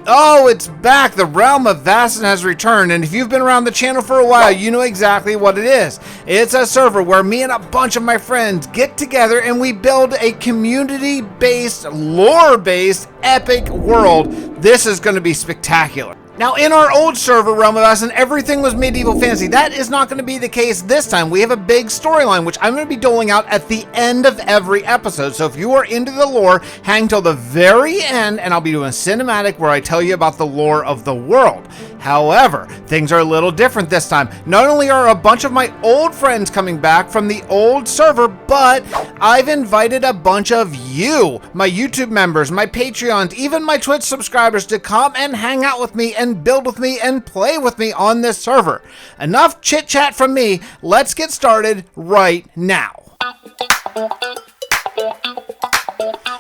Oh, it's back! The Realm of Vasten has returned, and if you've been around the channel for a while, you know exactly what it is. It's a server where me and a bunch of my friends get together and we build a community-based, lore-based, epic world. This is going to be spectacular. Now, in our old server, Realm of Vasten, everything was medieval fantasy. That is not going to be the case this time. We have a big storyline, which I'm going to be doling out at the end of every episode. So if you are into the lore, hang till the very end, and I'll be doing a cinematic where I tell you about the lore of the world. However, things are a little different this time. Not only are a bunch of my old friends coming back from the old server, but I've invited a bunch of you, my YouTube members, my Patreons, even my Twitch subscribers to come and hang out with me and build with me and play with me on this server. Enough chit chat from me. Let's get started right now.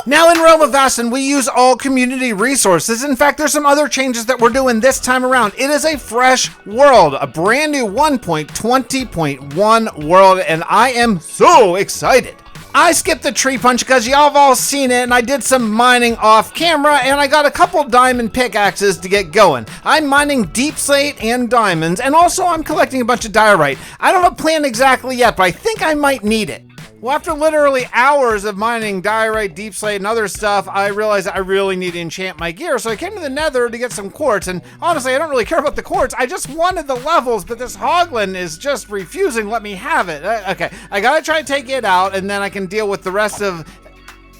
Now in Realm of Vasten, we use all community resources. In fact, there's some other changes that we're doing this time around. It is a fresh world, a brand new 1.20.1 world, and I am so excited. I skipped the tree punch because y'all have all seen it, and I did some mining off camera, and I got a couple diamond pickaxes to get going. I'm mining deep slate and diamonds, and also I'm collecting a bunch of diorite. I don't have a plan exactly yet, but I think I might need it. Well, after literally hours of mining diorite, deep slate, and other stuff, I realized I really need to enchant my gear. So I came to the nether to get some quartz, and honestly, I don't really care about the quartz. I just wanted the levels, but this hoglin is just refusing to let me have it. Okay, I gotta try to take it out, and then I can deal with the rest of...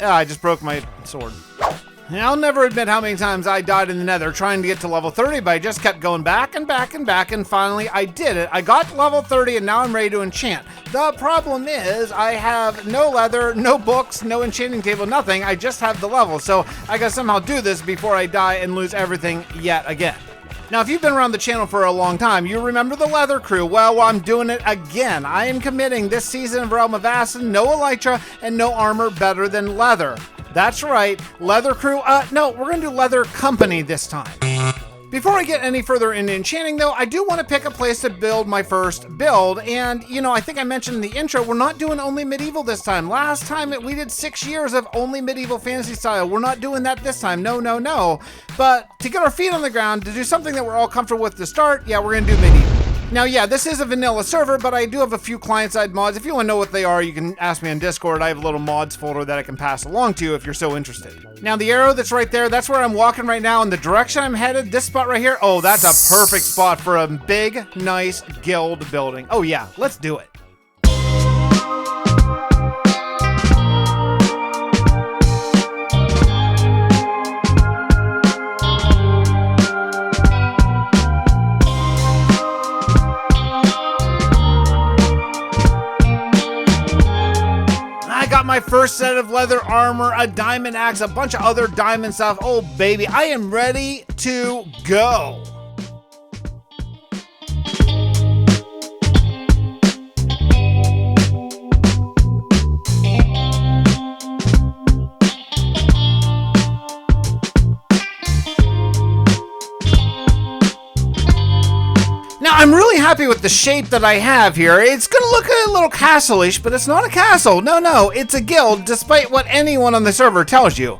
I just broke my sword. And I'll never admit how many times I died in the nether trying to get to level 30, but I just kept going back and back and back, and finally I did it. I got to level 30, and now I'm ready to enchant. The problem is I have no leather, no books, no enchanting table, nothing. I just have the level, so I gotta somehow do this before I die and lose everything yet again. Now, if you've been around the channel for a long time, you remember the leather crew. Well, I'm doing it again. I am committing this season of Realm of Vasten, no elytra and no armor better than leather. That's right, leather crew. No, we're gonna do leather company this time. Before I get any further into enchanting though, I do want to pick a place to build my first build. And you know, I think I mentioned in the intro, we're not doing only medieval this time. Last time we did 6 years of only medieval fantasy style. We're not doing that this time, no. But to get our feet on the ground, to do something that we're all comfortable with to start, yeah, we're gonna do medieval. Now, yeah, this is a vanilla server, but I do have a few client-side mods. If you want to know what they are, you can ask me on Discord. I have a little mods folder that I can pass along to you if you're so interested. Now, the arrow that's right there, that's where I'm walking right now, and the direction I'm headed, this spot right here, oh, that's a perfect spot for a big, nice guild building. Oh, yeah, let's do it. My first set of leather armor, a diamond axe, a bunch of other diamond stuff. Oh baby, I am ready to go. Now, I'm really happy with the shape that I have here. It's gonna look a little castle-ish, but it's not a castle. No, it's a guild, despite what anyone on the server tells you.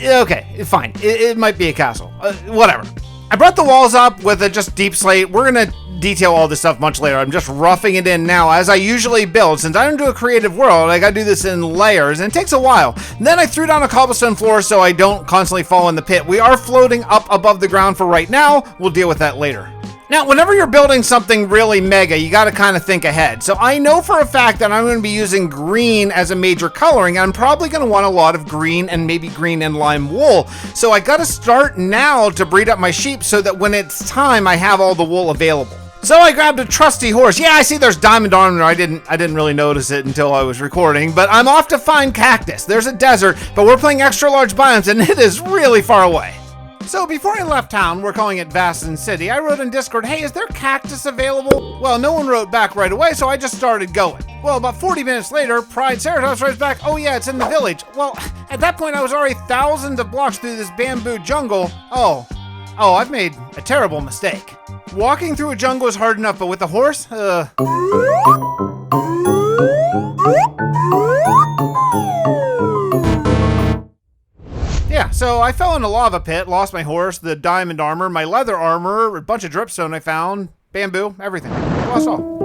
Okay, fine. It might be a castle. Whatever. I brought the walls up with a just deep slate. We're gonna detail all this stuff much later. I'm just roughing it in now, as I usually build. Since I don't do a creative world, I gotta do this in layers, and it takes a while. Then I threw down a cobblestone floor so I don't constantly fall in the pit. We are floating up above the ground for right now. We'll deal with that later. Now, whenever you're building something really mega, you gotta kind of think ahead. So I know for a fact that I'm gonna be using green as a major coloring, and I'm probably gonna want a lot of green and maybe green and lime wool. So I gotta start now to breed up my sheep so that when it's time, I have all the wool available. So I grabbed a trusty horse. Yeah, I see there's diamond armor. I didn't really notice it until I was recording, but I'm off to find cactus. There's a desert, but we're playing extra large biomes, and it is really far away. So before I left town, we're calling it Vasten City, I wrote in Discord, hey, is there cactus available? Well, no one wrote back right away, so I just started going. Well, about 40 minutes later, Pride Ceratops writes back, oh yeah, it's in the village. Well, at that point I was already thousands of blocks through this bamboo jungle. Oh, I've made a terrible mistake. Walking through a jungle is hard enough, but with a horse, Yeah, So I fell in a lava pit, lost my horse, the diamond armor, my leather armor, a bunch of dripstone I found, bamboo, everything. I lost all.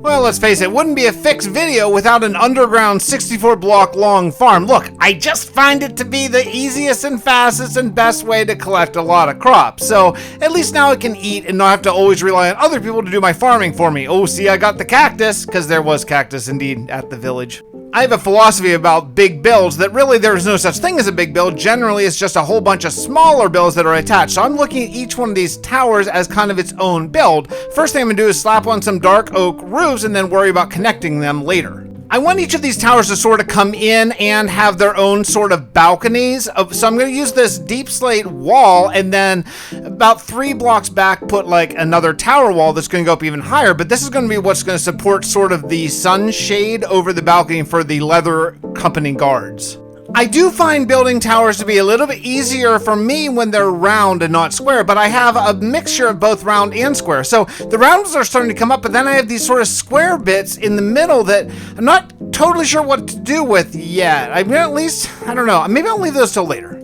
Well, let's face it, wouldn't be a fixed video without an underground 64 block long farm. Look, I just find it to be the easiest and fastest and best way to collect a lot of crops. So at least now I can eat and not have to always rely on other people to do my farming for me. Oh, see, I got the cactus, because there was cactus indeed at the village. I have a philosophy about big builds that really there's no such thing as a big build. Generally, it's just a whole bunch of smaller builds that are attached. So I'm looking at each one of these towers as kind of its own build. First thing I'm gonna do is slap on some dark oak roofs and then worry about connecting them later. I want each of these towers to sort of come in and have their own sort of balconies. So I'm going to use this deep slate wall and then about 3 blocks back put like another tower wall that's going to go up even higher. But this is going to be what's going to support sort of the sunshade over the balcony for the leather company guards. I do find building towers to be a little bit easier for me when they're round and not square, but I have a mixture of both round and square. So the rounds are starting to come up, but then I have these sort of square bits in the middle that I'm not totally sure what to do with yet. I mean, at least, I don't know, maybe I'll leave those till later.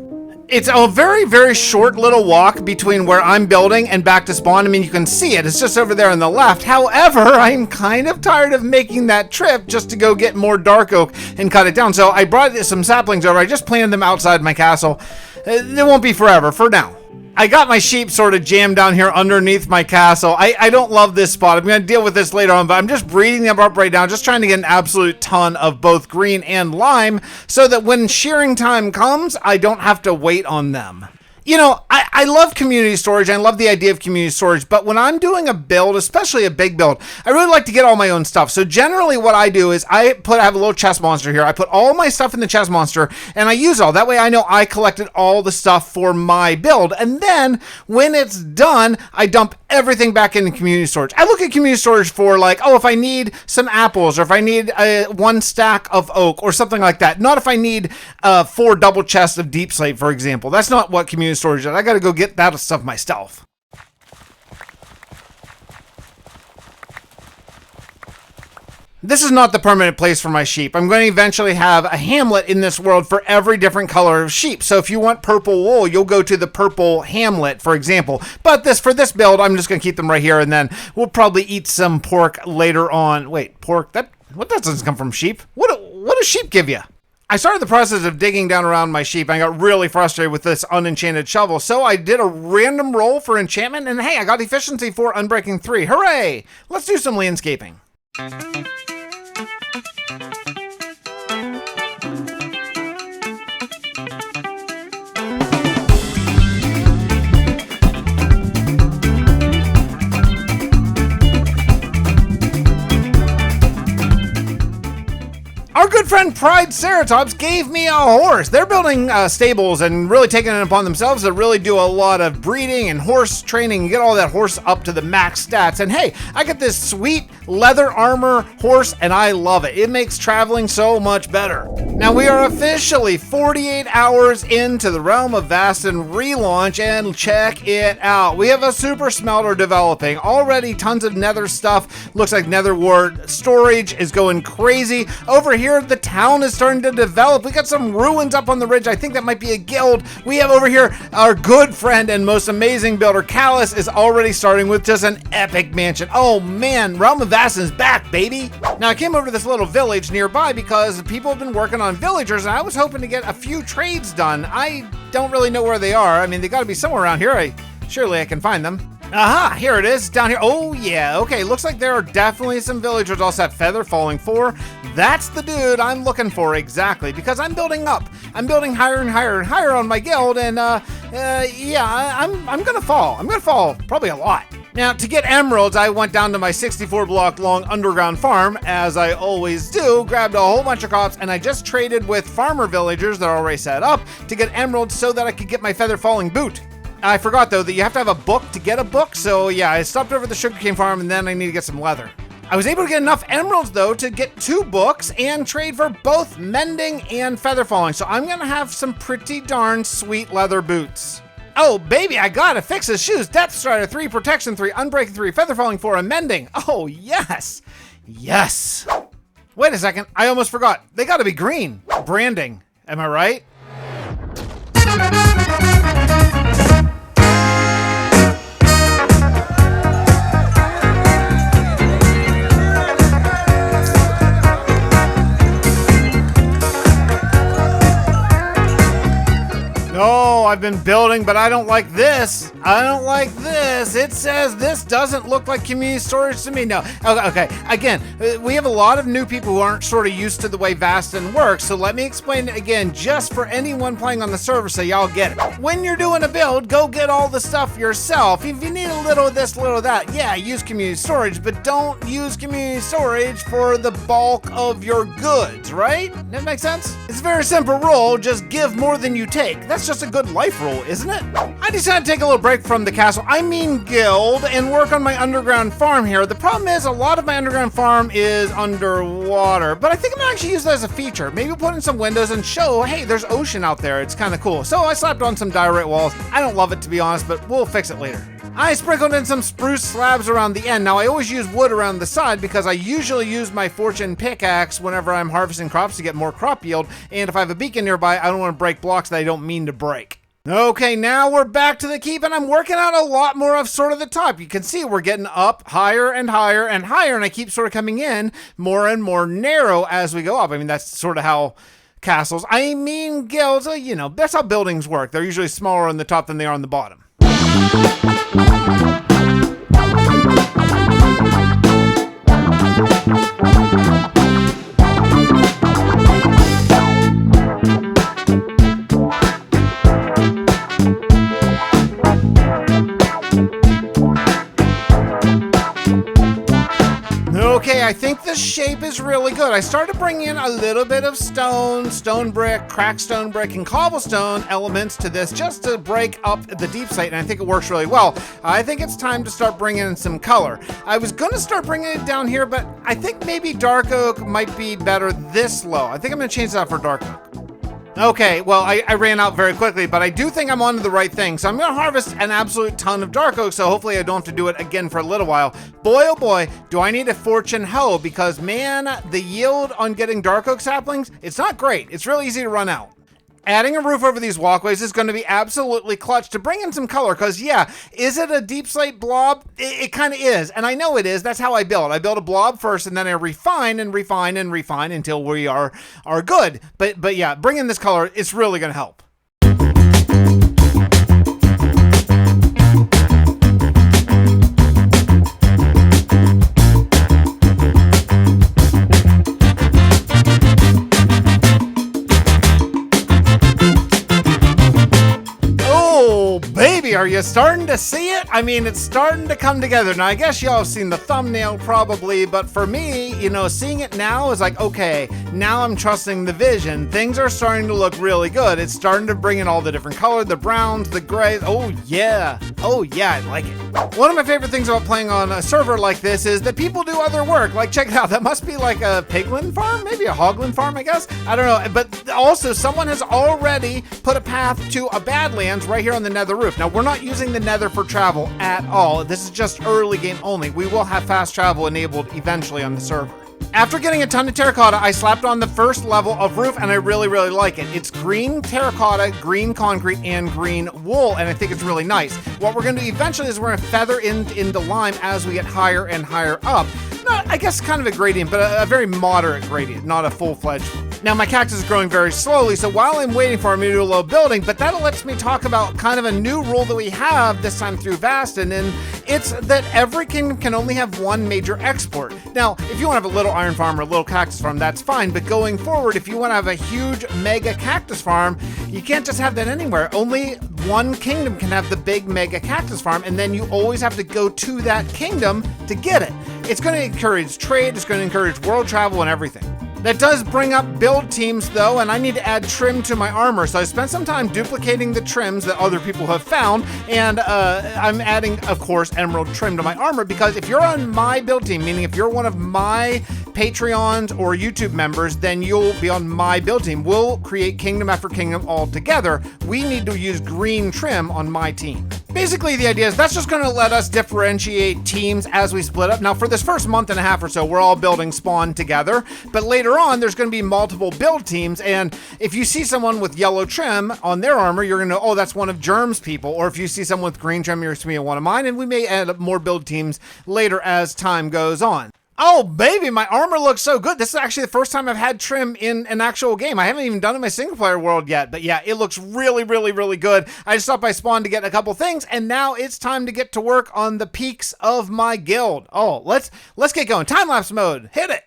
It's a very, very short little walk between where I'm building and back to spawn. I mean, you can see it. It's just over there on the left. However, I'm kind of tired of making that trip just to go get more dark oak and cut it down. So I brought some saplings over. I just planted them outside my castle. It won't be forever, for now. I got my sheep sort of jammed down here underneath my castle. I don't love this spot. I'm going to deal with this later on, but I'm just breeding them up right now, just trying to get an absolute ton of both green and lime so that when shearing time comes, I don't have to wait on them. You know, I love community storage. I love the idea of community storage, but when I'm doing a build, especially a big build, I really like to get all my own stuff. So generally what I do is I have a little chest monster here. I put all my stuff in the chest monster and I use all. That way I know I collected all the stuff for my build. And then when it's done, I dump everything back into community storage. I look at community storage for like, oh, if I need some apples or if I need 1 stack of oak or something like that. Not if I need 4 double chests of deep slate, for example. That's not what community storage is. I gotta go get that stuff myself. This is not the permanent place for my sheep. I'm going to eventually have a hamlet in this world for every different color of sheep. So if you want purple wool, you'll go to the purple hamlet, for example. But for this build, I'm just going to keep them right here, and then we'll probably eat some pork later on. Wait, pork? What doesn't come from sheep? What does sheep give you? I started the process of digging down around my sheep. I got really frustrated with this unenchanted shovel, so I did a random roll for enchantment, and hey, I got efficiency for Unbreaking 3. Hooray! Let's do some landscaping. Our good friend Pride Ceratops gave me a horse. They're building stables and really taking it upon themselves to really do a lot of breeding and horse training and get all that horse up to the max stats. And hey, I got this sweet leather armor horse and I love it. It makes traveling so much better. Now we are officially 48 hours into the Realm of Vasten relaunch and check it out. We have a super smelter developing. Already tons of nether stuff. Looks like nether wart storage is going crazy. Over here, the town is starting to develop. We got some ruins up on the ridge. I think that might be a guild. We have over here our good friend and most amazing builder, Callus, is already starting with just an epic mansion. Oh man, Realm of Vasten is back, baby. Now I came over to this little village nearby because people have been working on villagers and I was hoping to get a few trades done. I don't really know where they are. I mean, they gotta be somewhere around here. Surely I can find them. Aha, here it is, down here. Oh yeah, okay, looks like there are definitely some villagers all set. Feather falling 4. That's the dude I'm looking for exactly, because I'm building up. I'm building higher and higher and higher on my guild, and yeah, I'm gonna fall. I'm gonna fall probably a lot. Now, to get emeralds, I went down to my 64 block long underground farm, as I always do, grabbed a whole bunch of crops, and I just traded with farmer villagers that are already set up to get emeralds so that I could get my feather falling boot. I forgot though that you have to have a book to get a book, so yeah, I stopped over at the sugarcane farm and then I need to get some leather. I was able to get enough emeralds though to get 2 books and trade for both mending and feather falling. So I'm gonna have some pretty darn sweet leather boots. Oh baby, I gotta fix his shoes. Depth Strider 3, Protection 3, Unbreaking 3, Feather Falling 4, and Mending. Oh yes, yes. Wait a second, I almost forgot. They gotta be green. Branding, am I right? No, I've been building, but I don't like this. I don't like this. It says this doesn't look like community storage to me. No, okay. Again, we have a lot of new people who aren't sort of used to the way Vasten works, so let me explain it again just for anyone playing on the server so y'all get it. When you're doing a build, go get all the stuff yourself. If you need a little of this, little of that, yeah, use community storage, but don't use community storage for the bulk of your goods, right? That makes sense? It's a very simple rule, just give more than you take. That's just a good life rule, isn't it? I decided to take a little break from the castle, guild, and work on my underground farm here. The problem is a lot of my underground farm is underwater, but I think I'm gonna actually use that as a feature. Maybe put in some windows and show, hey, there's ocean out there. It's kind of cool. So I slapped on some diorite walls. I don't love it, to be honest, but we'll fix it later. I sprinkled in some spruce slabs around the end. Now I always use wood around the side because I usually use my fortune pickaxe whenever I'm harvesting crops to get more crop yield. And if I have a beacon nearby, I don't want to break blocks that I don't mean to break. Okay, now we're back to the keep and I'm working out a lot more of sort of the top. You can see we're getting up higher and higher and higher, and I keep sort of coming in more and more narrow as we go up. I mean, that's sort of how castles, guilds, you know, that's how buildings work. They're usually smaller on the top than they are on the bottom. Okay, I think the shape is really good. I started bringing in a little bit of stone brick, cracked stone brick, and cobblestone elements to this just to break up the deep slate, and I think it works really well. I think it's time to start bringing in some color. I was going to start bringing it down here, but I think maybe dark oak might be better this low. I think I'm going to change that for dark oak. Okay, well, I ran out very quickly, but I do think I'm onto the right thing. So I'm going to harvest an absolute ton of dark oak, so hopefully I don't have to do it again for a little while. Boy, oh boy, do I need a fortune hoe, because man, the yield on getting dark oak saplings, it's not great. It's really easy to run out. Adding a roof over these walkways is going to be absolutely clutch to bring in some color, because yeah, is it a deep slate blob? It kind of is, and I know it is. That's how I build. I build a blob first, and then I refine and refine and refine until we are good. But yeah, bringing this color, it's really going to help. Are you starting to see it? I mean, it's starting to come together. Now, I guess y'all have seen the thumbnail probably, but for me, you know, seeing it now is like, okay, now I'm trusting the vision. Things are starting to look really good. It's starting to bring in all the different colors, the browns, the grays. Oh yeah, I like it. One of my favorite things about playing on a server like this is that people do other work. Like, check it out. That must be like a piglin farm, maybe a hoglin farm, I guess. I don't know. But also, someone has already put a path to a Badlands right here on the nether roof. Now, we're not using the nether for travel at all. This is just early game only. We will have fast travel enabled eventually on the server. After getting a ton of terracotta, I slapped on the first level of roof, and I really, really like it. It's green terracotta, green concrete, and green wool, and I think it's really nice. What we're going to do eventually is we're going to feather into lime as we get higher and higher up. Not, I guess, kind of a gradient, but a very moderate gradient, not a full-fledged one. Now, my cactus is growing very slowly, so while I'm waiting for him to do a little building, but that lets me talk about kind of a new rule that we have this time through Vasten, and it's that every kingdom can only have one major export. Now, if you want to have a little iron farm or a little cactus farm, that's fine, but going forward, if you want to have a huge mega cactus farm, you can't just have that anywhere. Only one kingdom can have the big mega cactus farm, and then you always have to go to that kingdom to get it. It's going to encourage trade, it's going to encourage world travel and everything. That does bring up build teams though, and I need to add trim to my armor. So I spent some time duplicating the trims that other people have found, and I'm adding, of course, emerald trim to my armor, because if you're on my build team, meaning if you're one of my Patreons or YouTube members, then you'll be on my build team. We'll create kingdom after kingdom all together. We need to use green trim on my team. Basically, the idea is that's just going to let us differentiate teams as we split up. Now, for this first month and a half or so, we're all building spawn together, but later on, there's going to be multiple build teams, and if you see someone with yellow trim on their armor, you're going to know, oh, that's one of Jerm's people, or if you see someone with green trim, you're going to be one of mine, and we may add up more build teams later as time goes on. Oh, baby, my armor looks so good. This is actually the first time I've had trim in an actual game. I haven't even done it in my single player world yet, but yeah, it looks really, really, really good. I just stopped by spawn to get a couple things, and now it's time to get to work on the peaks of my guild. Oh, let's get going. Time-lapse mode, hit it.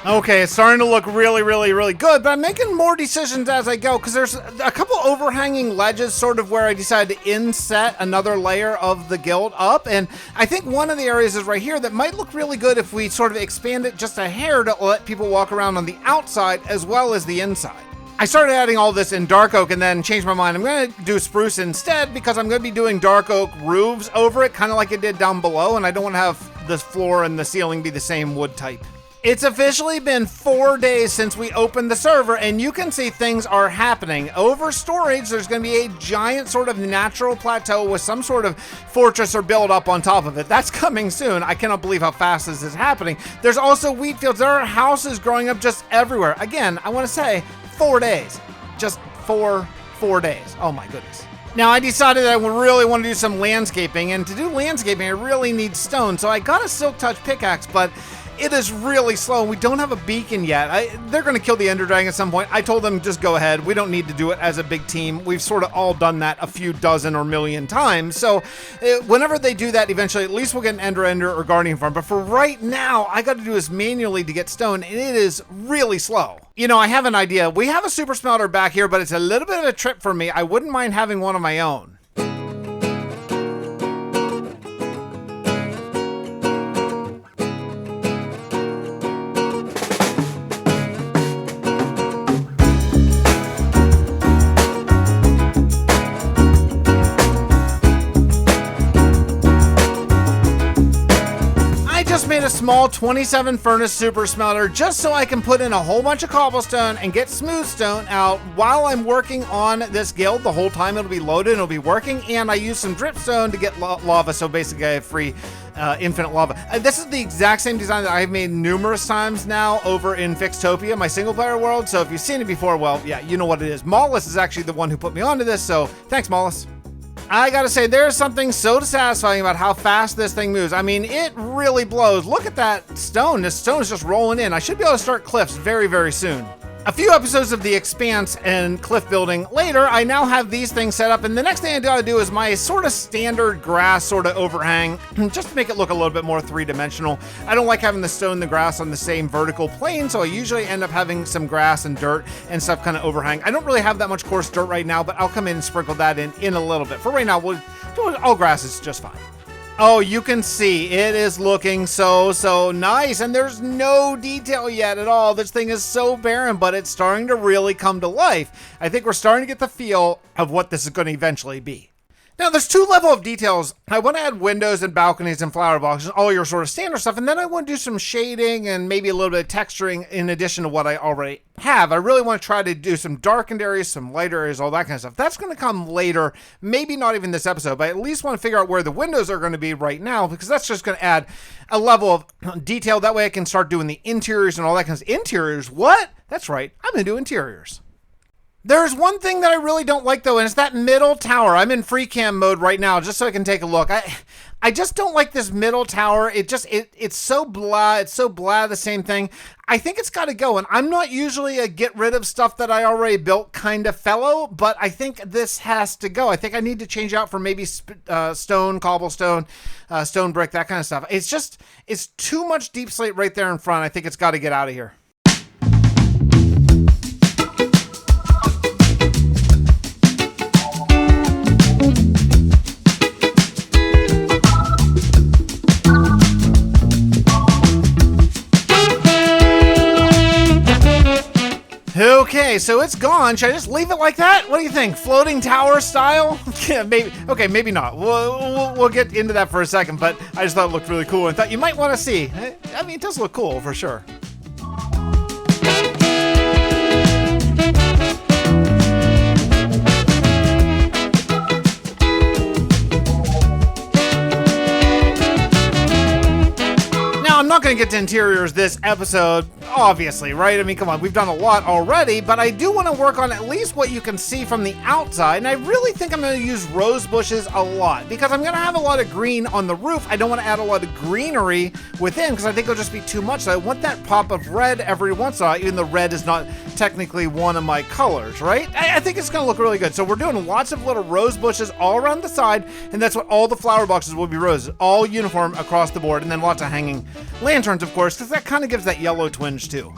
Okay, it's starting to look really, really, really good, but I'm making more decisions as I go, because there's a couple overhanging ledges sort of where I decided to inset another layer of the guild up, and I think one of the areas is right here that might look really good if we sort of expand it just a hair to let people walk around on the outside as well as the inside. I started adding all this in dark oak and then changed my mind. I'm going to do spruce instead, because I'm going to be doing dark oak roofs over it, kind of like I did down below, and I don't want to have the floor and the ceiling be the same wood type. It's officially been 4 days since we opened the server, and you can see things are happening. Over storage, there's going to be a giant sort of natural plateau with some sort of fortress or build up on top of it. That's coming soon. I cannot believe how fast this is happening. There's also wheat fields. There are houses growing up just everywhere. Again, I want to say 4 days. Just four days. Oh my goodness. Now, I decided that I really want to do some landscaping, and to do landscaping, I really need stone. So I got a silk touch pickaxe, but it is really slow. We don't have a beacon yet. They're going to kill the Ender Dragon at some point. I told them, just go ahead. We don't need to do it as a big team. We've sort of all done that a few dozen or million times. So whenever they do that, eventually, at least we'll get an Ender or Guardian farm. But for right now, I got to do this manually to get stone, and it is really slow. You know, I have an idea. We have a super smelter back here, but it's a little bit of a trip for me. I wouldn't mind having one of my own. Made a small 27 furnace super smelter just so I can put in a whole bunch of cobblestone and get smooth stone out while I'm working on this guild. The whole time it'll be loaded and it'll be working, and I use some dripstone to get lava, so basically I have free infinite lava. This is the exact same design that I've made numerous times now over in Fixtopia, my single player world, so if you've seen it before, well, yeah, you know what it is. Mollus is actually the one who put me onto this, so thanks, Mollus. I gotta say, there's something so satisfying about how fast this thing moves. I mean, it really blows. Look at that stone. This stone is just rolling in. I should be able to start cliffs very, very soon. A few episodes of The Expanse and cliff building later, I now have these things set up, and the next thing I gotta do is my sort of standard grass sort of overhang, just to make it look a little bit more three-dimensional. I don't like having the stone and the grass on the same vertical plane, so I usually end up having some grass and dirt and stuff kind of overhang. I don't really have that much coarse dirt right now, but I'll come in and sprinkle that in a little bit. For right now, all grass is just fine. Oh, you can see it is looking so nice, and there's no detail yet at all. This thing is so barren, but it's starting to really come to life. I think we're starting to get the feel of what this is going to eventually be. Now, there's two levels of details. I want to add windows and balconies and flower boxes, all your sort of standard stuff, and then I want to do some shading and maybe a little bit of texturing in addition to what I already have. I really want to try to do some darkened areas, some lighter areas, all that kind of stuff. That's going to come later, maybe not even this episode, but I at least want to figure out where the windows are going to be right now, because that's just going to add a level of detail. That way I can start doing the interiors and all that kind of stuff. Interiors? What? That's right. I'm going to do interiors. There's one thing that I really don't like though, and it's that middle tower. I'm in free cam mode right now just so I can take a look. I just don't like this middle tower. It's so blah. It's so blah, the same thing. I think it's got to go, and I'm not usually a get rid of stuff that I already built kind of fellow, but I think this has to go. I think I need to change out for maybe stone, cobblestone, stone brick, that kind of stuff. It's too much deep slate right there in front. I think it's got to get out of here. Okay, so it's gone. Should I just leave it like that? What do you think? Floating tower style? Yeah, maybe. Okay, maybe not. We'll get into that for a second, but I just thought it looked really cool and thought you might want to see. I mean, it does look cool for sure. I'm not going to get to interiors this episode, obviously, right? I mean, come on, we've done a lot already, but I do want to work on at least what you can see from the outside, and I really think I'm going to use rose bushes a lot, because I'm going to have a lot of green on the roof. I don't want to add a lot of greenery within, because I think it'll just be too much, so I want that pop of red every once in a while, even though red is not technically one of my colors, right? I think it's going to look really good. So we're doing lots of little rose bushes all around the side, and that's what all the flower boxes will be, roses, all uniform across the board, and then lots of hanging lanterns, of course, because that kind of gives that yellow twinge too.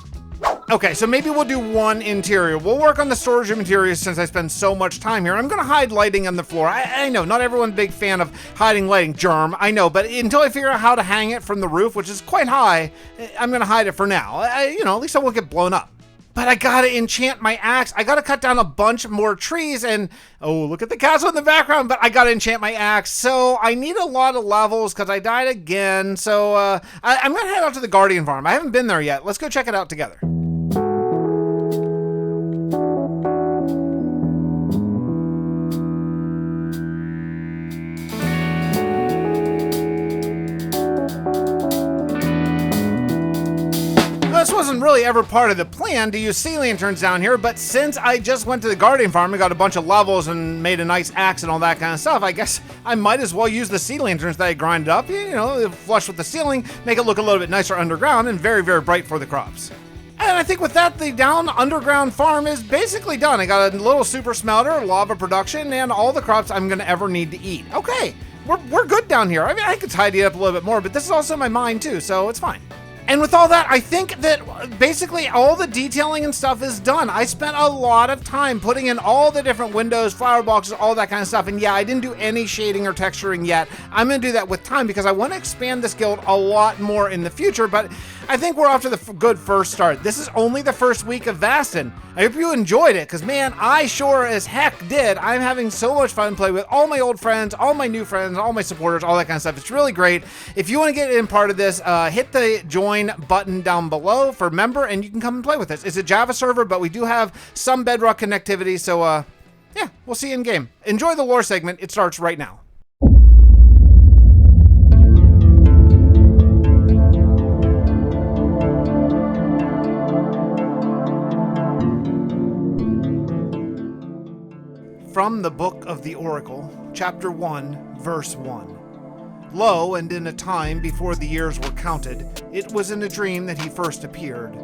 Okay, so maybe we'll do one interior. We'll work on the storage room interiors since I spend so much time here. I'm going to hide lighting on the floor. I know, not everyone's a big fan of hiding lighting. Germ, I know, but until I figure out how to hang it from the roof, which is quite high, I'm going to hide it for now. At least I won't get blown up. But I gotta enchant my axe. I gotta cut down a bunch more trees and, oh, look at the castle in the background, but I gotta enchant my axe. So I need a lot of levels because I died again. So I'm gonna head out to the Guardian Farm. I haven't been there yet. Let's go check it out together. This wasn't really ever part of the plan to use sea lanterns down here, but since I just went to the Guardian Farm and got a bunch of levels and made a nice axe and all that kind of stuff, I guess I might as well use the sea lanterns that I grinded up, flush with the ceiling, make it look a little bit nicer underground and very, very bright for the crops. And I think with that, the down underground farm is basically done. I got a little super smelter, lava production, and all the crops I'm going to ever need to eat. Okay, we're good down here. I mean, I could tidy it up a little bit more, but this is also my mine too, so it's fine. And with all that, I think that basically all the detailing and stuff is done. I spent a lot of time putting in all the different windows, flower boxes, all that kind of stuff. And yeah, I didn't do any shading or texturing yet. I'm going to do that with time because I want to expand this guild a lot more in the future. But I think we're off to the good first start. This is only the first week of Vasten. I hope you enjoyed it because, man, I sure as heck did. I'm having so much fun playing with all my old friends, all my new friends, all my supporters, all that kind of stuff. It's really great. If you want to get in part of this, hit the join button down below for member and you can come and play with us. It's a Java server, but we do have some Bedrock connectivity. So, yeah, we'll see you in game. Enjoy the lore segment. It starts right now. From the Book of the Oracle, Chapter 1, Verse 1. Lo, and in a time before the years were counted, it was in a dream that he first appeared.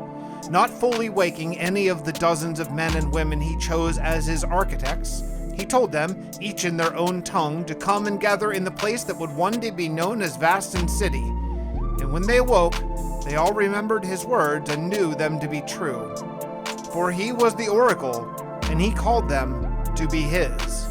Not fully waking any of the dozens of men and women he chose as his architects, he told them, each in their own tongue, to come and gather in the place that would one day be known as Vasten City. And when they awoke, they all remembered his words and knew them to be true. For he was the Oracle, and he called them to be his.